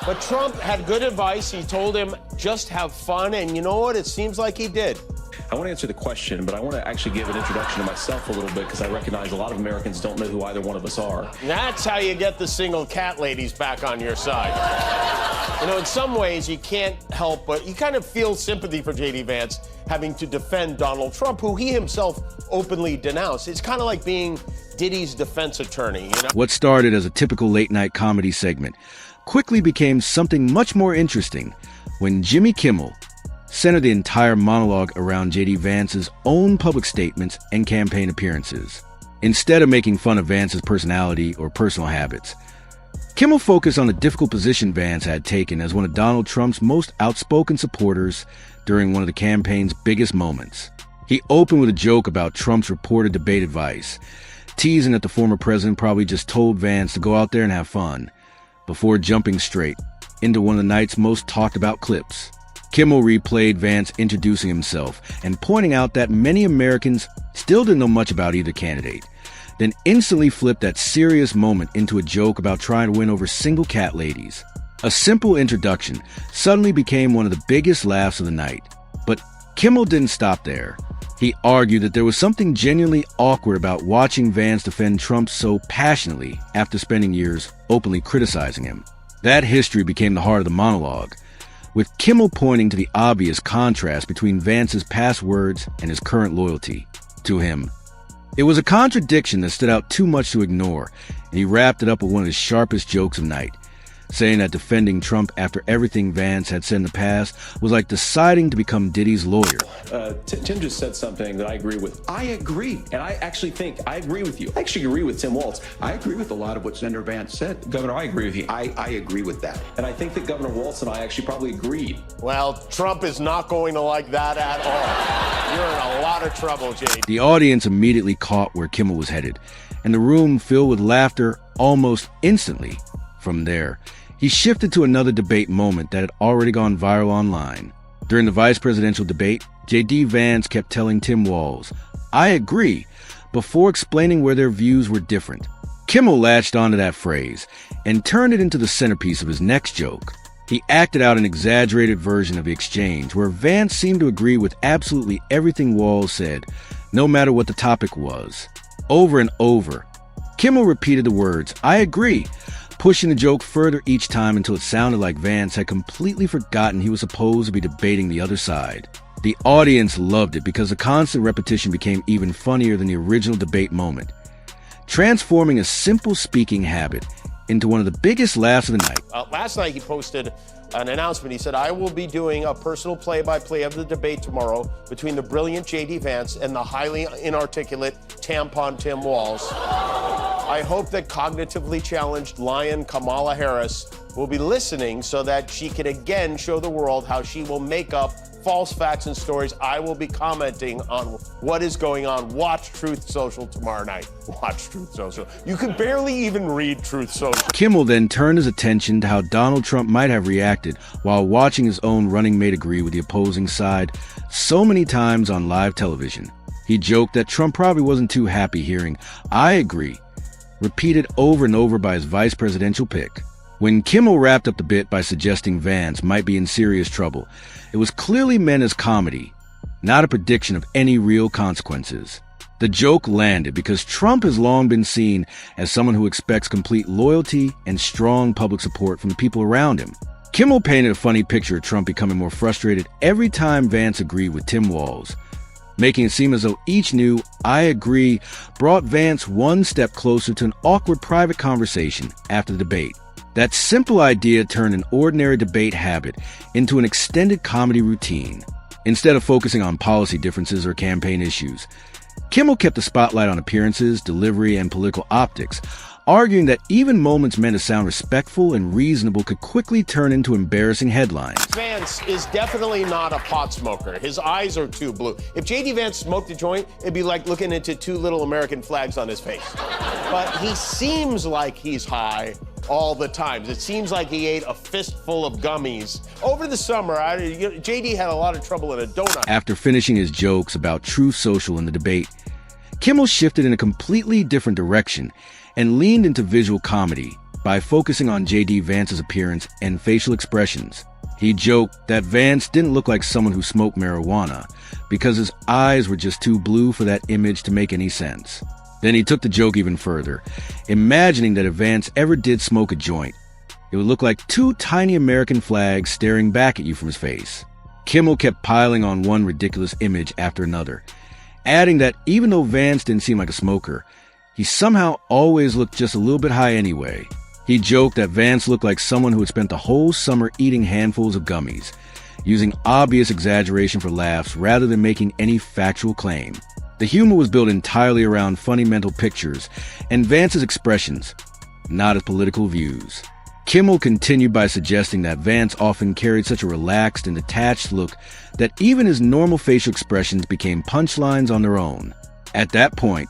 But Trump had good advice. He told him, just have fun. And you know what? It seems like he did. I want to answer the question, but I want to actually give an introduction to myself a little bit because I recognize a lot of Americans don't know who either one of us are. That's how you get the single cat ladies back on your side. You know, in some ways, you can't help but you kind of feel sympathy for JD Vance having to defend Donald Trump, who he himself openly denounced. It's kind of like being Diddy's defense attorney, you know? What started as a typical late-night comedy segment quickly became something much more interesting when Jimmy Kimmel centered the entire monologue around JD Vance's own public statements and campaign appearances. Instead of making fun of Vance's personality or personal habits, Kimmel focused on the difficult position Vance had taken as one of Donald Trump's most outspoken supporters during one of the campaign's biggest moments. He opened with a joke about Trump's reported debate advice, teasing that the former president probably just told Vance to go out there and have fun, before jumping straight into one of the night's most talked about clips. Kimmel replayed Vance introducing himself and pointing out that many Americans still didn't know much about either candidate, then instantly flipped that serious moment into a joke about trying to win over single cat ladies. A simple introduction suddenly became one of the biggest laughs of the night. But Kimmel didn't stop there. He argued that there was something genuinely awkward about watching Vance defend Trump so passionately after spending years openly criticizing him. That history became the heart of the monologue, with Kimmel pointing to the obvious contrast between Vance's past words and his current loyalty to him. It was a contradiction that stood out too much to ignore, and he wrapped it up with one of his sharpest jokes of the night, saying that defending Trump after everything Vance had said in the past was like deciding to become Diddy's lawyer. Tim just said something that I agree with. I agree, and I actually think I agree with you. I actually agree with Tim Walz. I agree with a lot of what Senator Vance said. Governor, I agree with you. I agree with that. And I think that Governor Walz and I actually probably agreed. Well, Trump is not going to like that at all. You're in a lot of trouble, JD. The audience immediately caught where Kimmel was headed, and the room filled with laughter almost instantly. From there, he shifted to another debate moment that had already gone viral online. During the vice presidential debate, JD Vance kept telling Tim Walz, "I agree," before explaining where their views were different. Kimmel latched onto that phrase and turned it into the centerpiece of his next joke. He acted out an exaggerated version of the exchange where Vance seemed to agree with absolutely everything Walz said, no matter what the topic was. Over and over, Kimmel repeated the words, "I agree," pushing the joke further each time until it sounded like Vance had completely forgotten he was supposed to be debating the other side. The audience loved it because the constant repetition became even funnier than the original debate moment, transforming a simple speaking habit into one of the biggest laughs of the night. Last night he posted an announcement. He said, "I will be doing a personal play-by-play of the debate tomorrow between the brilliant JD Vance and the highly inarticulate tampon Tim Walz. I hope that cognitively challenged lion Kamala Harris will be listening so that she can again show the world how she will make up false facts and stories. I will be commenting on what is going on. Watch Truth Social tomorrow night." Watch Truth Social. You could barely even read Truth Social. Kimmel then turned his attention to how Donald Trump might have reacted while watching his own running mate agree with the opposing side so many times on live television. He joked that Trump probably wasn't too happy hearing "I agree" repeated over and over by his vice presidential pick. When Kimmel wrapped up the bit by suggesting Vance might be in serious trouble, it was clearly meant as comedy, not a prediction of any real consequences. The joke landed because Trump has long been seen as someone who expects complete loyalty and strong public support from the people around him. Kimmel painted a funny picture of Trump becoming more frustrated every time Vance agreed with Tim Walz, making it seem as though each new "I agree" brought Vance one step closer to an awkward private conversation after the debate. That simple idea turned an ordinary debate habit into an extended comedy routine. Instead of focusing on policy differences or campaign issues, Kimmel kept the spotlight on appearances, delivery, and political optics, arguing that even moments meant to sound respectful and reasonable could quickly turn into embarrassing headlines. Vance is definitely not a pot smoker. His eyes are too blue. If JD Vance smoked a joint, it'd be like looking into two little American flags on his face. But he seems like he's high all the time. It seems like he ate a fistful of gummies. Over the summer, JD had a lot of trouble in a donut. After finishing his jokes about Truth Social in the debate, Kimmel shifted in a completely different direction and leaned into visual comedy, by focusing on JD Vance's appearance and facial expressions. He joked that Vance didn't look like someone who smoked marijuana because his eyes were just too blue for that image to make any sense. Then he took the joke even further, imagining that if Vance ever did smoke a joint, it would look like two tiny American flags staring back at you from his face. Kimmel kept piling on one ridiculous image after another, adding that even though Vance didn't seem like a smoker, he somehow always looked just a little bit high anyway. He joked that Vance looked like someone who had spent the whole summer eating handfuls of gummies, using obvious exaggeration for laughs rather than making any factual claim. The humor was built entirely around funny mental pictures and Vance's expressions, not his political views. Kimmel continued by suggesting that Vance often carried such a relaxed and detached look that even his normal facial expressions became punchlines on their own. At that point,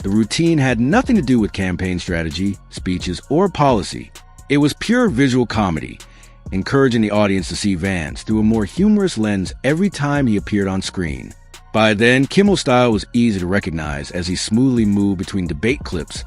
the routine had nothing to do with campaign strategy, speeches, or policy. It was pure visual comedy, encouraging the audience to see Vance through a more humorous lens every time he appeared on screen. By then, Kimmel's style was easy to recognize as he smoothly moved between debate clips,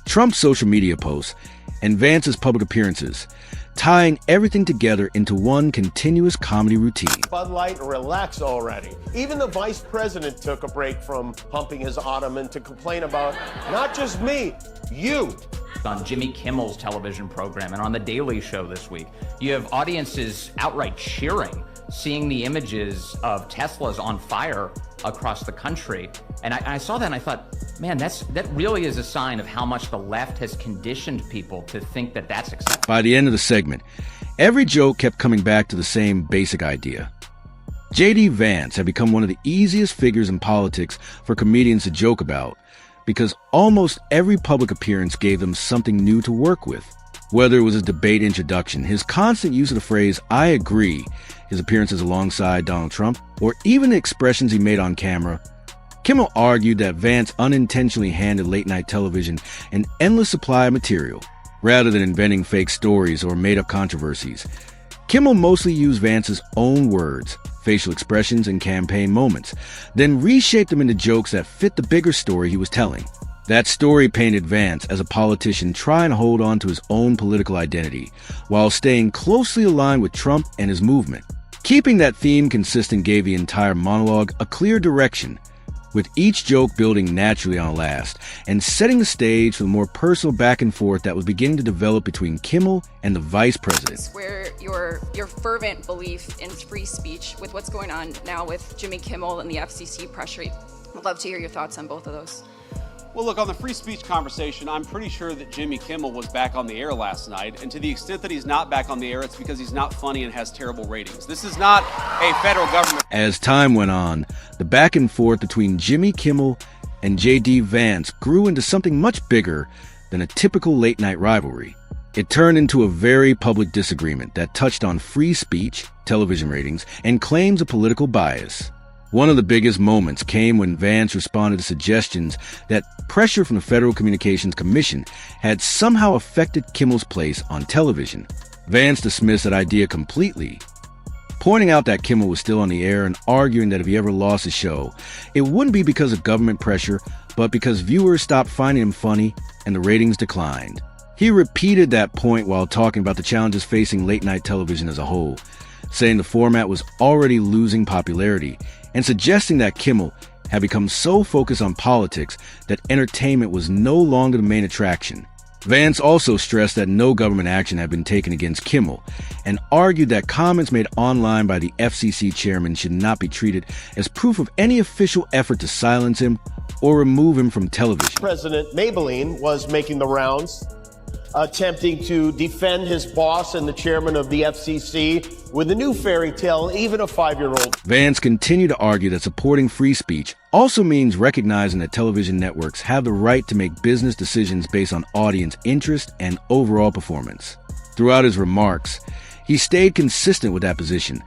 Trump's social media posts, and Vance's public appearances, tying everything together into one continuous comedy routine. Bud Light, relax already. Even the vice president took a break from humping his ottoman to complain about not just me, you. On Jimmy Kimmel's television program and on The Daily Show this week, you have audiences outright cheering, seeing the images of Teslas on fire across the country. And I saw that and I thought, man, that really is a sign of how much the left has conditioned people to think that that's acceptable. By the end of the segment, every joke kept coming back to the same basic idea. JD Vance had become one of the easiest figures in politics for comedians to joke about because almost every public appearance gave them something new to work with. Whether it was his debate introduction, his constant use of the phrase, "I agree," his appearances alongside Donald Trump, or even the expressions he made on camera, Kimmel argued that Vance unintentionally handed late-night television an endless supply of material. Rather than inventing fake stories or made-up controversies, Kimmel mostly used Vance's own words, facial expressions, and campaign moments, then reshaped them into jokes that fit the bigger story he was telling. That story painted Vance as a politician trying to hold on to his own political identity, while staying closely aligned with Trump and his movement. Keeping that theme consistent gave the entire monologue a clear direction, with each joke building naturally on last, and setting the stage for the more personal back and forth that was beginning to develop between Kimmel and the vice president. Where your fervent belief in free speech with what's going on now with Jimmy Kimmel and the FCC pressure. I'd love to hear your thoughts on both of those. Well, look, on the free speech conversation, I'm pretty sure that Jimmy Kimmel was back on the air last night. And to the extent that he's not back on the air, it's because he's not funny and has terrible ratings. This is not a federal government. As time went on, the back and forth between Jimmy Kimmel and JD Vance grew into something much bigger than a typical late-night rivalry. It turned into a very public disagreement that touched on free speech, television ratings, and claims of political bias. One of the biggest moments came when Vance responded to suggestions that pressure from the Federal Communications Commission had somehow affected Kimmel's place on television. Vance dismissed that idea completely, pointing out that Kimmel was still on the air and arguing that if he ever lost his show, it wouldn't be because of government pressure, but because viewers stopped finding him funny and the ratings declined. He repeated that point while talking about the challenges facing late-night television as a whole, saying the format was already losing popularity and suggesting that Kimmel had become so focused on politics that entertainment was no longer the main attraction. Vance also stressed that no government action had been taken against Kimmel and argued that comments made online by the FCC chairman should not be treated as proof of any official effort to silence him or remove him from television. President Maybelline was making the rounds, attempting to defend his boss and the chairman of the FCC with a new fairy tale, even a 5-year-old. Vance continued to argue that supporting free speech also means recognizing that television networks have the right to make business decisions based on audience interest and overall performance. Throughout his remarks, he stayed consistent with that position,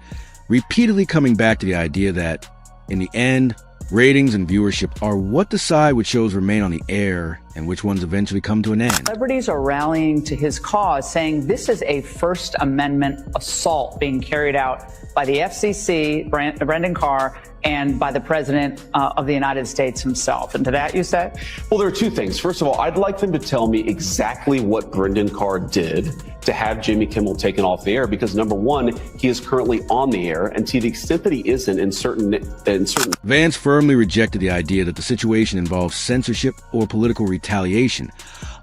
repeatedly coming back to the idea that, in the end, Ratings and viewership are what decide which shows remain on the air and which ones eventually come to an end. Celebrities are rallying to his cause, saying this is a First Amendment assault being carried out by the FCC, Brendan Carr, and by the President of the United States himself. And to that you say? Well, there are two things. First of all, I'd like them to tell me exactly what Brendan Carr did to have Jimmy Kimmel taken off the air, because number one, he is currently on the air, and to the extent that he isn't in certain Vance firmly rejected the idea that the situation involved censorship or political retaliation,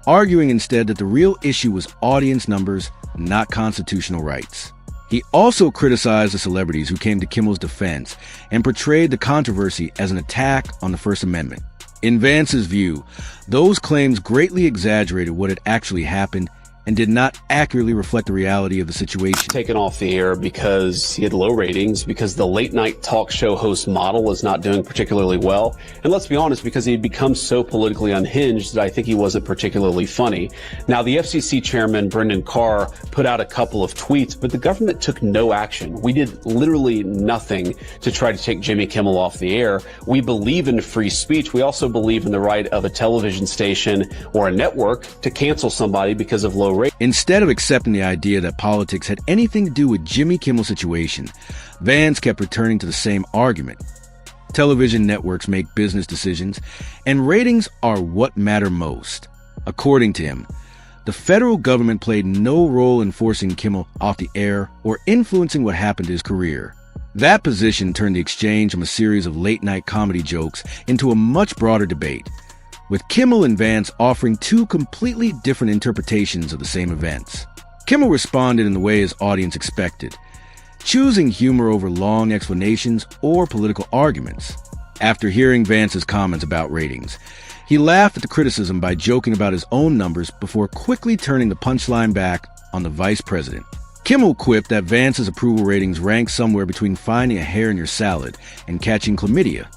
arguing instead that the real issue was audience numbers, not constitutional rights. He also criticized the celebrities who came to Kimmel's defense and portrayed the controversy as an attack on the First Amendment. In Vance's view, those claims greatly exaggerated what had actually happened and did not accurately reflect the reality of the situation. Taken off the air because he had low ratings, because the late night talk show host model is not doing particularly well, and let's be honest, because he had become so politically unhinged that I think he wasn't particularly funny. Now, the FCC chairman, Brendan Carr, put out a couple of tweets, but the government took no action. We did literally nothing to try to take Jimmy Kimmel off the air. We believe in free speech. We also believe in the right of a television station or a network to cancel somebody because of low ratings. Instead of accepting the idea that politics had anything to do with Jimmy Kimmel's situation, Vance kept returning to the same argument. Television networks make business decisions, and ratings are what matter most. According to him, the federal government played no role in forcing Kimmel off the air or influencing what happened to his career. That position turned the exchange from a series of late-night comedy jokes into a much broader debate, with Kimmel and Vance offering two completely different interpretations of the same events. Kimmel responded in the way his audience expected, choosing humor over long explanations or political arguments. After hearing Vance's comments about ratings, he laughed at the criticism by joking about his own numbers before quickly turning the punchline back on the vice president. Kimmel quipped that Vance's approval ratings ranked somewhere between finding a hair in your salad and catching chlamydia,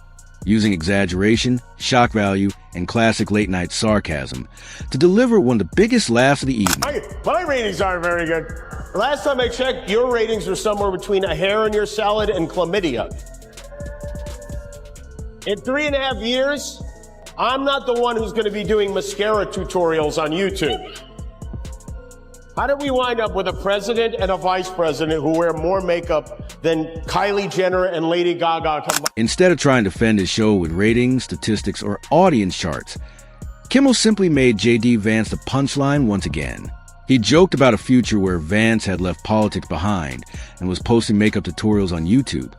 using exaggeration, shock value, and classic late-night sarcasm to deliver one of the biggest laughs of the evening. My ratings aren't very good. Last time I checked, your ratings were somewhere between a hair in your salad and chlamydia. In 3.5 years, I'm not the one who's going to be doing mascara tutorials on YouTube. How did we wind up with a president and a vice president who wear more makeup than Kylie Jenner and Lady Gaga combined? Instead of trying to defend his show with ratings, statistics, or audience charts, Kimmel simply made JD Vance the punchline once again. He joked about a future where Vance had left politics behind and was posting makeup tutorials on YouTube,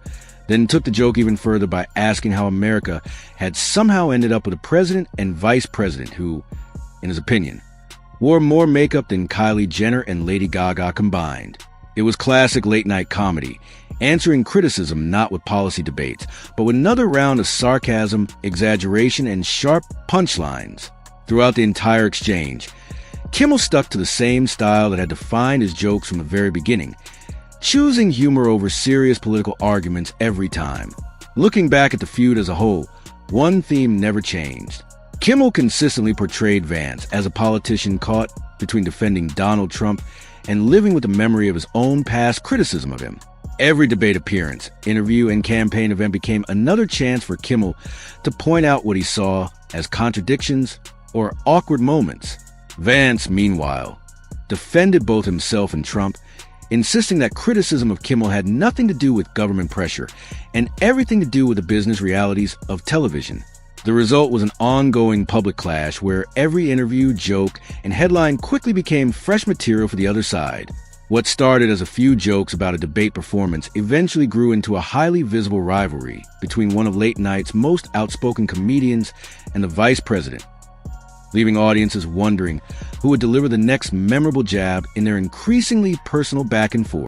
then took the joke even further by asking how America had somehow ended up with a president and vice president who, in his opinion, wore more makeup than Kylie Jenner and Lady Gaga combined. It was classic late-night comedy, answering criticism not with policy debates, but with another round of sarcasm, exaggeration, and sharp punchlines. Throughout the entire exchange, Kimmel stuck to the same style that had defined his jokes from the very beginning, choosing humor over serious political arguments every time. Looking back at the feud as a whole, one theme never changed. Kimmel consistently portrayed Vance as a politician caught between defending Donald Trump and living with the memory of his own past criticism of him. Every debate appearance, interview, and campaign event became another chance for Kimmel to point out what he saw as contradictions or awkward moments. Vance, meanwhile, defended both himself and Trump, insisting that criticism of Kimmel had nothing to do with government pressure and everything to do with the business realities of television. The result was an ongoing public clash where every interview, joke, and headline quickly became fresh material for the other side. What started as a few jokes about a debate performance eventually grew into a highly visible rivalry between one of late night's most outspoken comedians and the vice president, leaving audiences wondering who would deliver the next memorable jab in their increasingly personal back and forth.